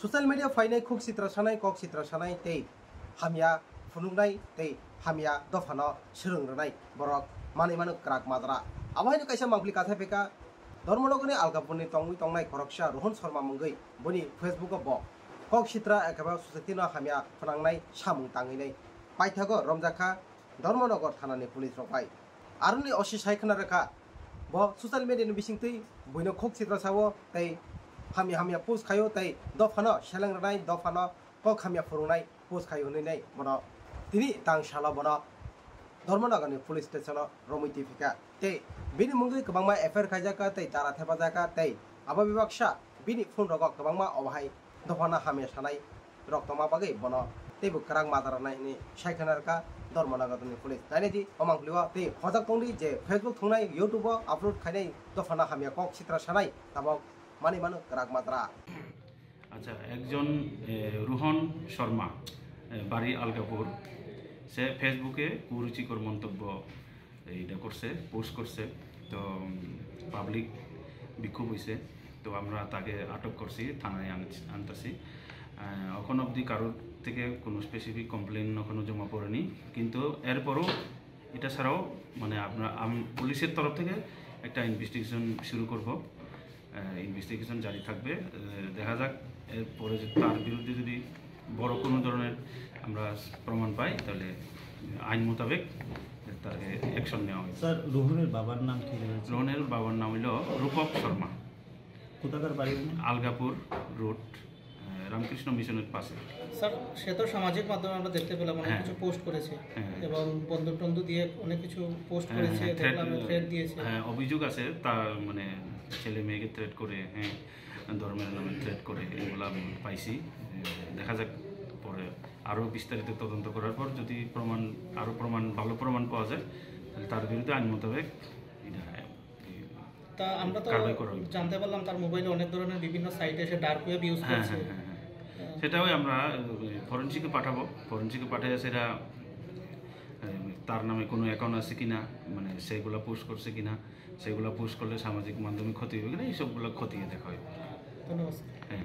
Social media fainai khuk sitra sanai kok sitra sanai tei hamia funungnai tei hamia dofano srungnai borok manai manu krak madra amai kaisa mangpli katha peka ধর্মনগরে আলগাপুরনি তংমুই তংনাই খরকসা Rohan Sharma মঙ্গৈ বনি Facebook ব cock সিত্রা একেবারে সুসাইটি ন হামিয়া ফনাংনাই সামুং তাঙিনাই পাইথাগো রমজাখা Dharmanagar থানানি police রপাই আরনি অসি সাইখানা রেখা ব social মিডিয়ানি বিসিংতৈ বইনো cock সিত্রা Sao তাই হামিয়া post খায়ো তাই দফানো সেলেংরানাই দফানো cock হামিয়া ফুরুনাই post খায়ো হইনাই বন তিনি তাং শালা বন ধর্মনগরনি পুলিশ স্টেশন রমৈতি ফিকা tei bini mungui kebangma FR kajaka tei dara thepajaka tei abo bibaksa bini phone rogok kebangma obhai dofana hamia sanai roktoma bagai bono tei bu krang madara nai ni saikhanarka ধর্মনগরনি police নাইনেজি অমাংলিও tei hojak tongdi je Facebook thungnai YouTube o upload khainai dofana hamia kok sitra sanai tabok mani manu krang madara আচ্ছা একজন রোহন শর্মা বাড়ি আলগাপুর সে ফেসবুকে কুরুচিকর মন্তব্য এইটা করছে পোস্ট করছে তো পাবলিক বিক্ষোভ হয়েছে তো আমরা তাকে আটক করছি থানায় আনতেছি এখন অবধি কারোর থেকে কোনো স্পেসিফিক কমপ্লেন এখনো জমা পড়েনি কিন্তু এরপরও এটা ছাড়াও মানে পুলিশের তরফ থেকে একটা ইনভেস্টিগেশন শুরু করব ইনভেস্টিগেশন জারি থাকবে দেখা যাক এরপরে তার বিরুদ্ধে যদি বড় কোনো ধরনের আমরা প্রমাণ পাই তাহলে আইন মোতাবেক তাকে অ্যাকশন নেওয়া হয়। স্যার রোহনের বাবার নাম কি? রোহনের বাবার নাম হইল রূপক শর্মা। কোথাকার বাড়ি? আলগাপুর রোড, রামকৃষ্ণ মিশনের পাশে। স্যার সে তো সামাজিক মাধ্যমে আমরা দেখতে পেলাম অনেক কিছু পোস্ট করেছে এবং বন্ধু টন্ধু দিয়ে অনেক কিছু পোস্ট করেছে, থ্রেড দিয়েছে। হ্যাঁ, অভিযোগ আছে তার মানে ছেলে মেয়েকে থ্রেড করে, হ্যাঁ ধর্মের নামে থ্রেড করে, এগুলো আমি পাইছি। দেখা যাক পরে আরও বিস্তারিত তদন্ত করার পর যদি ভালো প্রমাণ পাওয়া যায় তাহলে তার বিরুদ্ধে আইন মোতাবেক তা আমরা তো জানতে পারলাম তার মোবাইলে অনেক ধরনের বিভিন্ন সাইটে এসে ডার্ক ওয়েব ইউজ করছে। সেটাও আমরা ফরেনসিকে পাঠাবো, ফরেনসিকে পাঠিয়ে সেটা তার নামে কোনো অ্যাকাউন্ট আছে কিনা, মানে সেগুলো পোস্ট করছে কিনা, সেগুলো পোস্ট করলে সামাজিক মাধ্যমে ক্ষতি হবে কিনা, এইসবগুলো খতিয়ে দেখা হয়। ধন্যবাদ। হ্যাঁ।